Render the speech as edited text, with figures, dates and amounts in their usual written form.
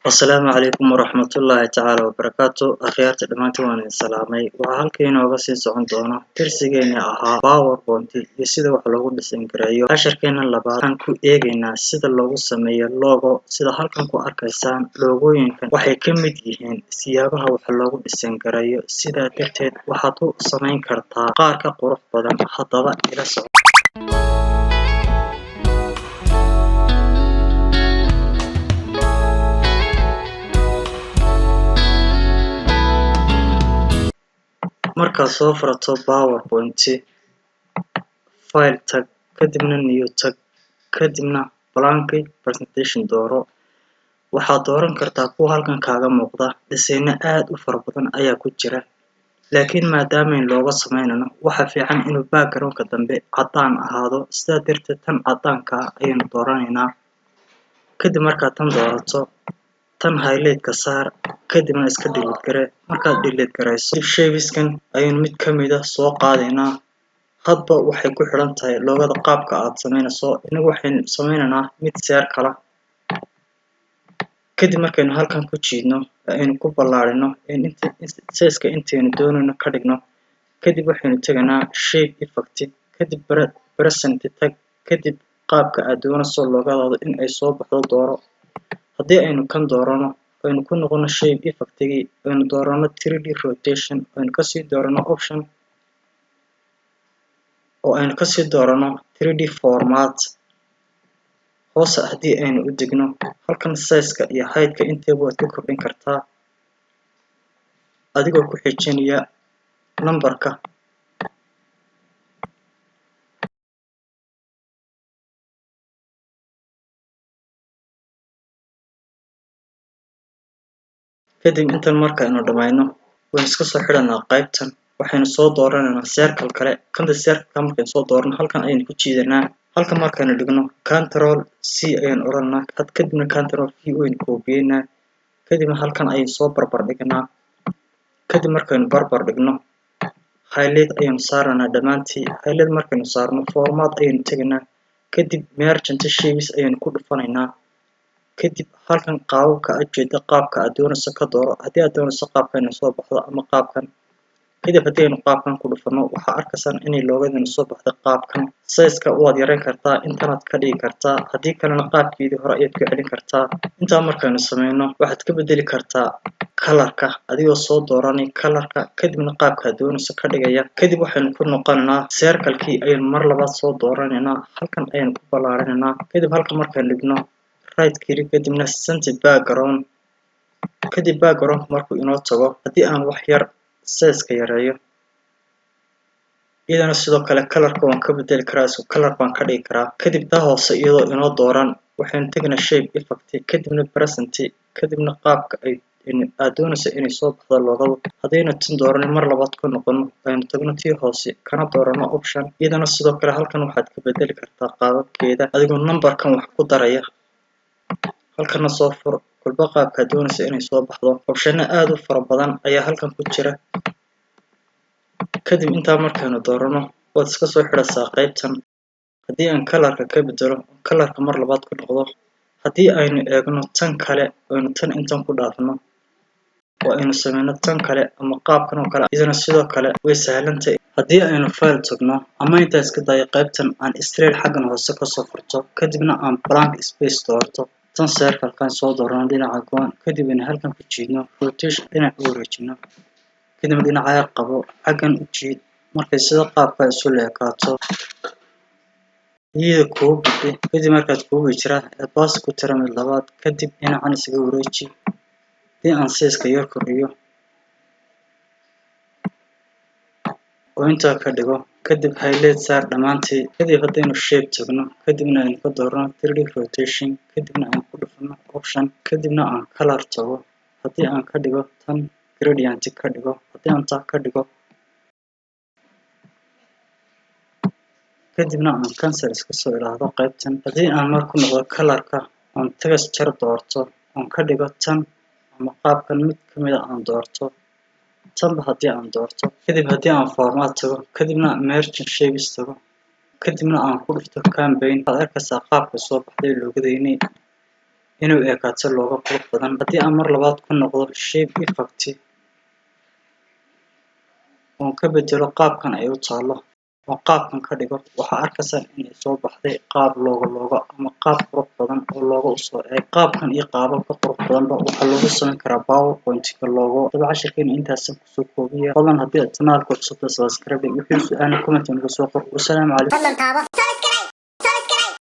السلام عليكم ورحمة الله تعالى وبركاته أخيارتي دمانتي waan idin salaamay waxaa halkan inooga sii socon doona darsigeena ahaa PowerPoint iyo sida wax loogu dhisan gareeyo casharkeena labaad waxaan ku eegaynaa sida loogu sameeyo logo sida halkan ku arkaysaan logooyinkan waxay ka mid yihiin siyaabaha wax loogu dhisan gareeyo sidaa darteed waxaad u samayn kartaa qaar ka qurux badan haddaba ila soco markaad soo furato PowerPoint file tag kadibna new tag kadibna blank presentation dooro waxaad dooran kartaa kuwa halkan kaaga muuqda dhisayna aad u fara badan ayaa ku jira laakiin maadaama looga sameynano waxa fiican inuu background-ka dambe cadaan ahaado sidaa darteed tan cadaanka ayaynu dooranaynaa kadib markaad tan doorato tan highlight-ka saar kadibna iska delete gare markaad delete garayso shapes-kan ayaynu mid ka mid ah soo qaadaynaa hadba waxay ku xiran tahay loogada qaabka aad sameynayso inagu waxaynu sameynaynaa mid circle kadib markaynu halkan ku jiidno ayaynu ku ballaarino size-ka intaynu doonayno ka dhigno kadib waxaynu tagaynaa shape effect kadib present tag kadib qaabka aad doonayso loogadaada in ay soo baxdo dooro haddii aynu kan doorano aynu ku noqono shape effect-gii aynu doorano 3D rotation aynu kasii doorano option oo aynu kasii doorano 3D format hoose haddii aynu u degno halkan size-ka iyo height-ka inteeba waad ka kordhin kartaa adigoo ku xijinaya number-ka kadib intan markaynu dhamayno waan iska soo xidhanaa qaybtan waxaynu soo dooranaynaa circle kale kanta circle markaynu soo doorano halkan ayaynu ku jiidanaa halkan markaynu dhigno Ctrl C ayaynu oranaa kadibna Ctrl V waynu koobiyeynaa kadibna halkan ayaynu soo barbar dhignaa kadib markaynu barbar dhigno highlight ayaynu saaranaa dhammaantii highlight markaynu saarno format ayaynu tegaynaa kadib mergent shapes ayaynu ku dhufanaynaa kadib halkan qaababka aad jeeda qaabka aad doonayso ka dooro haddii aad doonayso qaabkan inay soo baxdo ama qaabkan kadib haddii aynu qaabkan ku dhufano waxaa arkaysaan inay loogadana soo baxday qaabkan size-ka waad yareyn kartaa intanaad ka dhigi kartaa haddii kalena qaabkeedii hore ayaad ku celin kartaa intaa markaynu sameyno waxaad ka bedeli kartaa color-ka adigoo soo dooranay color-ka kadibna qaabka aad doonayso ka dhigaya kadib waxaynu ku noqonaynaa circle-kii ayaynu mar labaad soo dooranaynaa halkan ayaynu ku ballaarinaynaa kadib halkan markaynu dhigno right click kadibna center background kadib background markuu inoo tago haddii aan wax yar size-ka yareeyo iyadana sidoo kale color-ka waan ka bedeli karaa isku color baan ka dhigi karaa kadib taa hoose iyadoo inoo dooran waxaynu tegnaa shape effect kadibna present kadibna qaabka aad doonayso inay soo baxdo loogadu haddaynu tan dooranay mar labaad ku noqono aynu tagno tii hoose kana doorano option iyadana sidoo kale halkan waxaad ka bedeli kartaa qaababkeeda adigoo number-kan wax ku daraya halkana soo fur kulba qaabka doonaysa inay soo baxdo option aad u fara badan ayaa halkan ku jira kadib intaa markaynu doorano waad iska soo xidhaysaa qaybtan haddii aan color-ka ka bedelo color-ka mar labaad ku noqdo haddii aynu eegno tan kale aynu tan intan ku dhaafno oo aynu sameyno tan kale ama qaabkan oo kale idana sidoo kale way sahlantahay haddii aynu file tagno ama intaa iska dayo qaybtan aan straight xaggan hoose kasoo furto kadibna aan blank space doorto tan circle-kan soo doorano dhinaca goon kadib aynu halkan ku jiidno rotation dhinac u wareejino kadibna dhinaca qabo xaggan u jiid markay sida qaabka isu leekaato iyada koobi kadib markaad koobi jiraa baas ku tira mid labaad kadib dhinacan isaga wareeji haddii aan size-ka yar kordhiyo oo intaa ka dhigo kadib highlight saar dhammaantii kadib haddaynu shape tagno kadibna aynu ka doorano 3D rotation kadibna aan ku dhufano option kadibna aan color tago haddii aan ka dhigo tan gradient ka dhigo haddii aan taa ka dhigo kadibna aan cancel iska soo ilaahdo qaybtan haddii aan mar ku noqdo color-ka aan texture doorto aan ka dhigo tan ama qaabkan mid ka mid ah aan doorto tanba haddii aan doorto kadib haddii aan format tago kadibna merge shapes tago kadibna aan ku dhufto campaign waxaad arkaysaa qaabka soo baxday loogadeynay inuu eekaato looga qurux badan. Haddii aan mar labaad ku noqdo shape effect oon ka bedelo qaabkan ay u taalo oo qaabkan ka dhigo, waxaa arkaysaa inay soo baxday qaab looga ama qaab qurux badan oo looga usoo eeg. qaabkan iyo qaabab ka qurux badanba waxaa loogu samayn karaa PowerPoint-ka loogo. Daba casharkeena intaasan kusoo koobiya. Fadlan haddii aad channel-ka cusub tahay subscribe wixii su'aal comment naga soo qor. Wassalaamu calaykum.